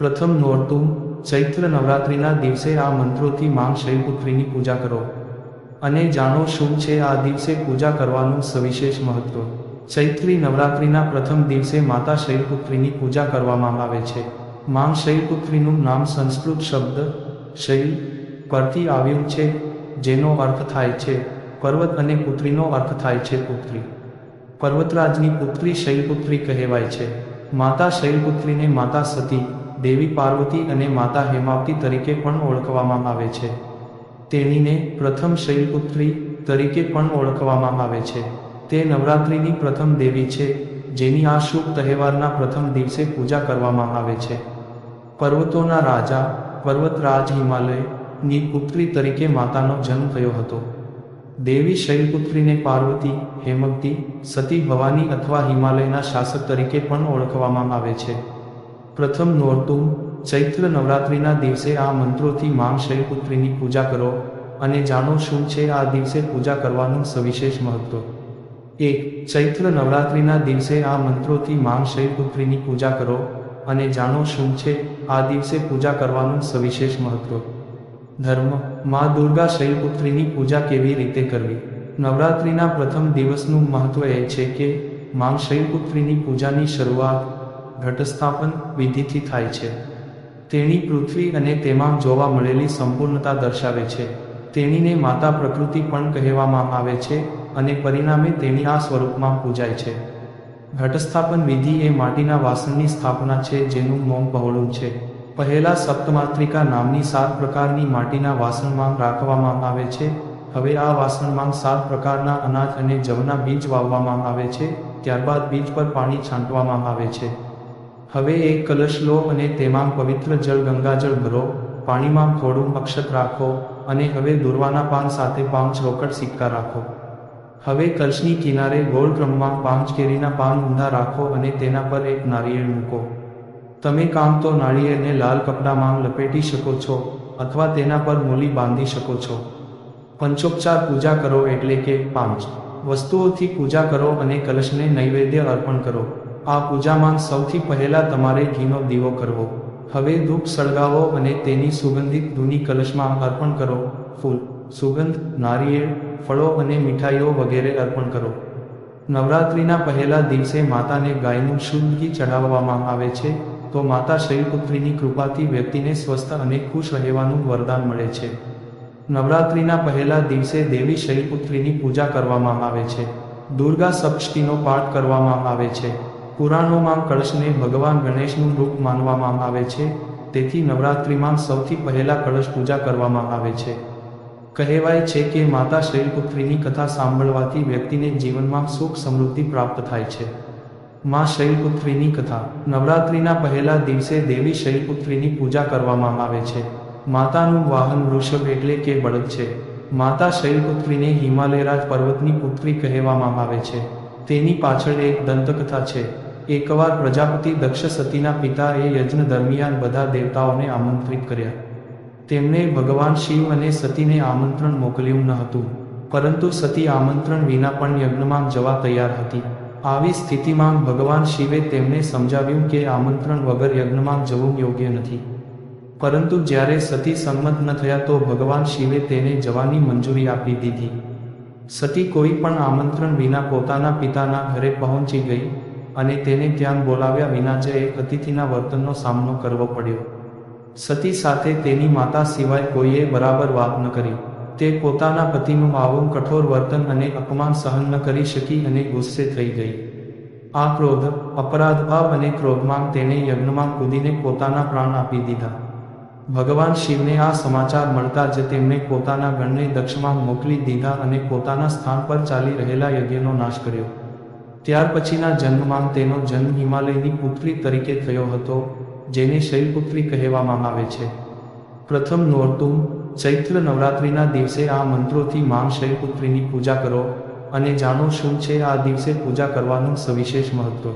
પ્રથમ નોરતું ચૈત્ર નવરાત્રિના દિવસે આ મંત્રોથી માં શૈલપુત્રીની પૂજા કરો અને જાણો શું છે આ દિવસે પૂજા કરવાનું સવિશેષ મહત્વ। ચૈત્રી નવરાત્રિના પ્રથમ દિવસે માતા શૈલપુત્રીની પૂજા કરવામાં આવે છે। માં શૈલપુત્રીનું નામ સંસ્કૃત શબ્દ શૈલ પરથી આવ્યું છે, જેનો અર્થ થાય છે પર્વત અને પુત્રીનો અર્થ થાય છે પુત્રી। પર્વતરાજની પુત્રી શૈલપુત્રી કહેવાય છે। માતા શૈલપુત્રીને માતા સતી, દેવી પાર્વતી અને માતા હેમાવતી તરીકે પણ ઓળખવામાં આવે છે। તેણીને પ્રથમ શૈલપુત્રી તરીકે પણ ઓળખવામાં આવે છે। તે નવરાત્રિની પ્રથમ દેવી છે, જેની આ શુભ તહેવારના પ્રથમ દિવસે પૂજા કરવામાં આવે છે। પર્વતોના રાજા પર્વતરાજ હિમાલયની પુત્રી તરીકે માતાનો જન્મ થયો હતો। દેવી શૈલપુત્રીને પાર્વતી, હેમવતી, સતી, ભવાની અથવા હિમાલયના શાસક તરીકે પણ ઓળખવામાં આવે છે। પ્રથમ નોરતું ચૈત્ર નવરાત્રિના દિવસે આ મંત્રોથી માં શૈલપુત્રીની પૂજા કરો અને જાણો શું છે આ દિવસે પૂજા કરવાનું સવિશેષ મહત્વ। 1. ચૈત્ર નવરાત્રિના દિવસે આ મંત્રોથી માં શૈલપુત્રીની પૂજા કરો અને જાણો શું છે આ દિવસે પૂજા કરવાનું સવિશેષ મહત્વ। ધર્મ માં દુર્ગા શૈલપુત્રીની પૂજા કેવી રીતે કરવી? નવરાત્રિના પ્રથમ દિવસનું મહત્વ એ છે કે માં શૈલપુત્રીની પૂજાની શરૂઆત ઘટસ્થાપન વિધિથી થાય છે। તેણી પૃથ્વી અને તેમાં જોવા મળેલી સંપૂર્ણતા દર્શાવે છે। તેણીને માતા પ્રકૃતિ પણ કહેવામાં આવે છે અને પરિણામે તેણી આ સ્વરૂપમાં પૂજાય છે। ઘટસ્થાપન વિધિ એ માટીના વાસણની સ્થાપના છે જેનું મોં પહોળું છે। પહેલા સપ્તમાત્રિકા નામની 7 પ્રકારની માટીના વાસણમાં રાખવામાં આવે છે। હવે આ વાસણમાં 7 પ્રકારના અનાજ અને જવના બીજ વાવવામાં આવે છે। ત્યારબાદ બીજ પર પાણી છાંટવામાં આવે છે। હવે એક કલશ લો અને તેમાં પવિત્ર જળ ગંગાજળ ભરો, પાણીમાં થોડું અક્ષત રાખો અને હવે દોરવાના પાન સાથે 5 રોકડ સિક્કા રાખો। હવે કલશની કિનારે ગોળ ક્રમમાં 5 કેરીના પાન ઊંધા રાખો અને તેના પર એક નારિયેળ મૂકો। તમે કાં તો નાળિયેરને લાલ કપડામાં લપેટી શકો છો અથવા તેના પર મૂલી બાંધી શકો છો। પંચોપચાર પૂજા કરો એટલે કે 5 વસ્તુઓથી પૂજા કરો અને કલશને નૈવેદ્ય અર્પણ કરો। આ પૂજામાં સૌથી પહેલા તમારે ઘીનો દીવો કરવો। હવે ધૂપ સળગાવો અને તેની સુગંધિત ધૂની કલશમાં અર્પણ કરો। ફૂલ, સુગંધ, નારિયેળ, ફળો અને મીઠાઈઓ વગેરે અર્પણ કરો। નવરાત્રિના પહેલા દિવસે માતાને ગાયનું શુદ્ધ ઘી ચઢાવવામાં આવે છે, તો માતા શૈલપુત્રીની કૃપાથી વ્યક્તિને સ્વસ્થ અને ખુશ રહેવાનું વરદાન મળે છે। નવરાત્રિના પહેલા દિવસે દેવી શૈલપુત્રીની પૂજા કરવામાં આવે છે। દુર્ગા સપ્તશતીનો પાઠ કરવામાં આવે છે। પુરાણોમાં કળશને ભગવાન ગણેશનું રૂપ માનવામાં આવે છે, તેથી નવરાત્રિમાં સૌથી પહેલા કળશ પૂજા કરવામાં આવે છે। કહેવાય છે કે માતા શૈલપુત્રીની કથા સાંભળવાથી વ્યક્તિને જીવનમાં સુખ સમૃદ્ધિ પ્રાપ્ત થાય છે। માં શૈલપુત્રીની કથા નવરાત્રિના પહેલા દિવસે દેવી શૈલપુત્રીની પૂજા કરવામાં આવે છે। માતાનું વાહન વૃષભ એટલે કે બળદ છે। માતા શૈલપુત્રીને હિમાલયરાજ પર્વતની પુત્રી કહેવામાં આવે છે। તેની પાછળ એક દંતકથા છે। એકવાર પ્રજાપતિ દક્ષ સતીના પિતાએ યજ્ઞ દરમિયાન બધા દેવતાઓને આમંત્રિત કર્યા। તેમણે ભગવાન શિવ અને સતીને આમંત્રણ મોકલ્યું ન હતું, પરંતુ સતી આમંત્રણ વિના પણ યજ્ઞમાં જવા તૈયાર હતી। આવી સ્થિતિમાં ભગવાન શિવે તેમને સમજાવ્યું કે આમંત્રણ વગર યજ્ઞમાં જવું યોગ્ય નથી, પરંતુ જ્યારે સતી સંમત ન થયા તો ભગવાન શિવે તેને જવાની મંજૂરી આપી દીધી। સતી કોઈ પણ આમંત્રણ વિના પોતાના પિતાના ઘરે પહોંચી ગઈ અને તેને ત્યાં બોલાવ્યા વિના જ એક અતિથિના વર્તનનો સામનો કરવો પડ્યો। સતી સાથે તેની માતા સિવાય કોઈએ બરાબર વાત ન કરી। તે પોતાના પતિનું આવું કઠોર વર્તન અને અપમાન સહન ન કરી શકી અને ગુસ્સે થઈ ગઈ। આ ક્રોધ, અપરાધભાવ અને ક્રોધમાં તેણે યજ્ઞમાં કૂદીને પોતાના પ્રાણ આપી દીધા। ભગવાન શિવને આ સમાચાર મળતા જ તેમણે પોતાના ગણને દક્ષમાં મોકલી દીધા અને પોતાના સ્થાન પર ચાલી રહેલા યજ્ઞનો નાશ કર્યો। ત્યાર પછીના જન્મમાં તેનો જન્મ હિમાલયની પુત્રી તરીકે થયો હતો, જેને શૈલપુત્રી કહેવામાં આવે છે। પ્રથમ નોરતું ચૈત્ર નવરાત્રિના દિવસે આ મંત્રોથી માં શૈલપુત્રીની પૂજા કરો અને જાણો શું છે આ દિવસે પૂજા કરવાનું સવિશેષ મહત્વ।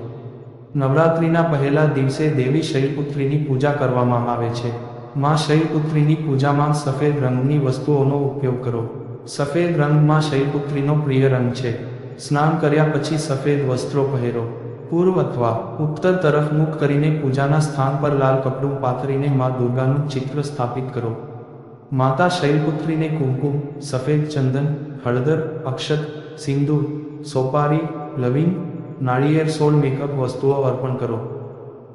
નવરાત્રિના પહેલા દિવસે દેવી શૈલપુત્રીની પૂજા કરવામાં આવે છે। માં શૈલપુત્રીની પૂજામાં સફેદ રંગની વસ્તુઓનો ઉપયોગ કરો। સફેદ રંગ માં શૈલપુત્રીનો પ્રિય રંગ છે। સ્નાન કર્યા પછી સફેદ વસ્ત્રો પહેરો। પૂર્વ અથવા ઉત્તર તરફ મુખ કરીને પૂજાના સ્થાન પર લાલ કપડું પાથરીને મા દુર્ગાનું ચિત્ર સ્થાપિત કરો. માતા શૈલપુત્રીને કુમકુમ, સફેદ ચંદન, હળદર, અક્ષત, સિંદૂર, સોપારી, લવિંગ, નાળિયેર, 16 મેકઅપ વસ્તુઓ અર્પણ કરો.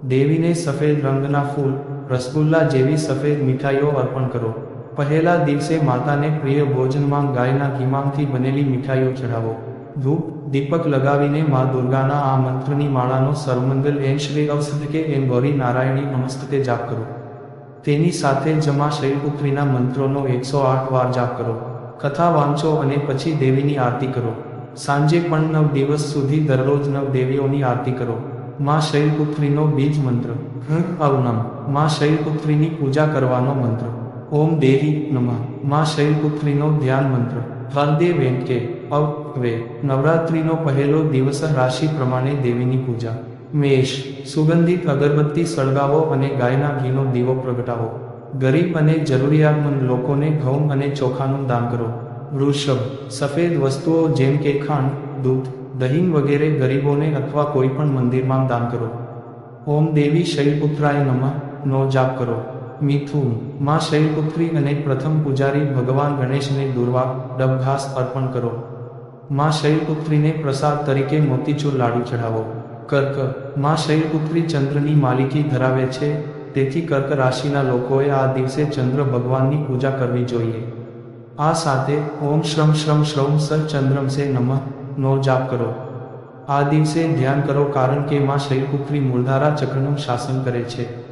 દેવીને સફેદ રંગના ફૂલ, રસગુલ્લા જેવી સફેદ મીઠાઈઓ અર્પણ કરો. પહેલા દિવસે માતાને પ્રિય ભોજનમાં ગાયના ઘીમાંથી બનેલી મીઠાઈઓ ચઢાવો. ધૂપ દીપક લગાવીને મા દુર્ગાના આ મંત્રની માળાનો સર્વમંગલ એન શ્રી અવસદકે એન ગૌરી નારાયણી નમસ્તે જાપ કરો. તેની સાથે જ મા શૈલપુત્રીના મંત્રોનો 108 વાર જાપ કરો. કથા વાંચો અને પછી દેવીની આરતી કરો. સાંજે પણ 9 દિવસ સુધી દરરોજ 9 દેવીઓની આરતી કરો. મા શૈલપુત્રીનો બીજ મંત્ર. અવનમ. મા શૈલપુત્રીની પૂજા કરવાનો મંત્ર. ઓમ દેવી નમઃ. મા શૈલપુત્રીનો ધ્યાન મંત્ર. હરદે વેંકે અવે. નવરાત્રિનો પહેલો દિવસ. રાશિ પ્રમાણે દેવીની પૂજા. મેષ. સુગંધિત અગરબત્તી સળગાવો અને ગાયના ઘીનો દીવો પ્રગટાવો. ગરીબ અને જરૂરિયાતમંદ લોકોને ઘઉં અને ચોખાનું દાન કરો. વૃષભ. સફેદ વસ્તુઓ જેમ કે ખાંડ, દૂધ, દહીં વગેરે ગરીબોને અથવા કોઈ પણ મંદિરમાં દાન કરો. ઓમ દેવી શૈલપુત્રાય નમઃ નો જાપ કરો. મિથુન. મા શૈલપુત્રી અને પ્રથમ પૂજારી ભગવાન ગણેશને દુર્વા ડબઘાસ અર્પણ કરો. મા શૈલપુત્રીને પ્રસાદ તરીકે મોતીચૂર લાડુ ચઢાવો. કર્ક. મા શૈલપુત્રી ચંદ્રની માલિકી ધરાવે છે, તેથી કર્ક રાશિના લોકોએ આ દિવસે ચંદ્ર ભગવાનની પૂજા કરવી જોઈએ. આ સાથે ઓમ શ્રમ શ્રમ શ્રૌમ સર ચંદ્રમસે નમઃ નો જાપ કરો. આ દિવસે ધ્યાન કરો કારણ કે મા શૈલપુત્રી મૂળધારા ચક્રનું શાસન કરે છે.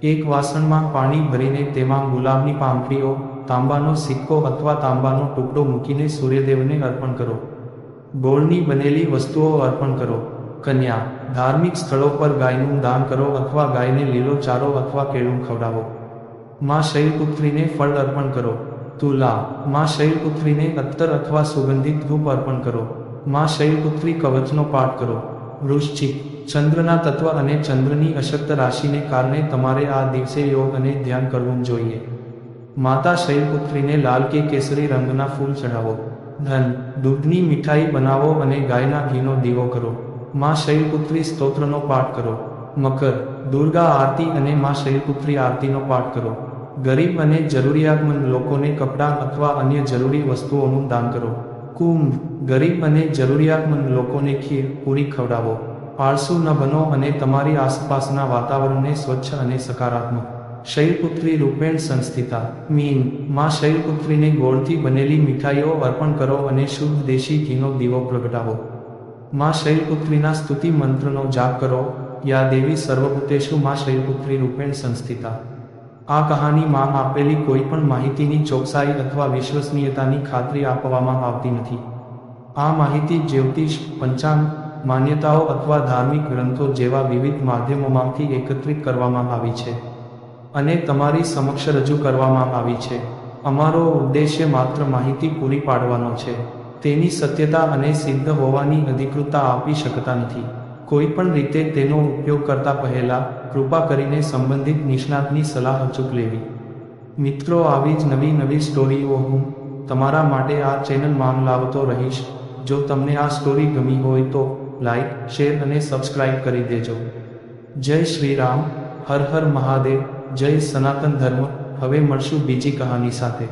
એક વાસણમાં પાણી ભરીને તેમાં ગુલાબની પાંખડીઓ, તાંબાનો સિક્કો અથવા તાંબાનો ટુકડો મૂકીને સૂર્યદેવને અર્પણ કરો. ગોળની બનેલી વસ્તુઓ અર્પણ કરો. કન્યા. ધાર્મિક સ્થળો પર ગાયનું દાન કરો અથવા ગાયને લીલો ચારો અથવા કેળું ખવડાવો. મા શૈલપુત્રીને ફળ અર્પણ કરો. તુલા. મા શૈલપુત્રીને અત્તર અથવા સુગંધિત ધૂપ અર્પણ કરો. મા શૈલપુત્રી કવચનો પાઠ કરો. વૃશ્ચિક. ચંદ્રના તત્વ અને ચંદ્રની અશક્ત રાશિને કારણે તમારે આ દિવસે યોગ અને ધ્યાન કરવું જોઈએ. માતા શૈલપુત્રીને લાલ કે કેસરી રંગના ફૂલ ચઢાવો. ધન. દૂધની મીઠાઈ બનાવો અને ગાયના ઘીનો દીવો કરો. મા શૈલપુત્રી સ્તોત્રનો પાઠ કરો. મકર. દુર્ગા આરતી અને મા શૈલપુત્રી આરતીનો પાઠ કરો. ગરીબ અને જરૂરિયાતમંદ લોકોને કપડાં અથવા અન્ય જરૂરી વસ્તુઓનું દાન કરો. કુંભ. ગરીબ અને જરૂરિયાતમંદ લોકોને ખીર, પૂરી ખવડાવો. આળસુ ન બનો અને તમારી આસપાસના વાતાવરણને સ્વચ્છ અને સકારાત્મક શૈલપુત્રી રૂપેણ સંસ્થિતા. મીન. મા શૈલપુત્રીને ગોળથી બનેલી મીઠાઈઓ અર્પણ કરો અને શુદ્ધ દેશી ઘીનો દીવો પ્રગટાવો. મા શૈલપુત્રીના સ્તુતિ મંત્રનો જાપ કરો. યા દેવી સર્વભૂતેષુ મા શૈલપુત્રી રૂપેણ સંસ્થિતા. આ કહાનીમાં આપેલી કોઈપણ માહિતીની ચોકસાઈ અથવા વિશ્વસનીયતાની ખાતરી આપવામાં આવતી નથી. આ માહિતી જ્યોતિષ, પંચાંગ, માન્યતાઓ અથવા ધાર્મિક ગ્રંથો જેવા વિવિધ માધ્યમોમાંથી એકત્રિત કરવામાં આવી છે અને તમારી સમક્ષ રજૂ કરવામાં આવી છે. અમારો ઉદ્દેશ્ય માત્ર માહિતી પૂરી પાડવાનો છે. તેની સત્યતા અને સિદ્ધ હોવાની અધિકૃતતા આપી શકતા નથી. કોઈપણ રીતે તેનો ઉપયોગ કરતા પહેલા કૃપા કરીને સંબંધિત નિષ્ણાતની સલાહ અચૂક લેવી. મિત્રો, આવી જ નવી સ્ટોરીઓ હું તમારા માટે આ ચેનલમાં લાવતો રહીશ. જો તમને આ સ્ટોરી ગમી હોય તો લાઈક, શેર અને સબસ્ક્રાઇબ કરી દેજો. જય શ્રી રામ. હર હર મહાદેવ. જય સનાતન ધર્મ. હવે મળશું બીજી કહાની સાથે.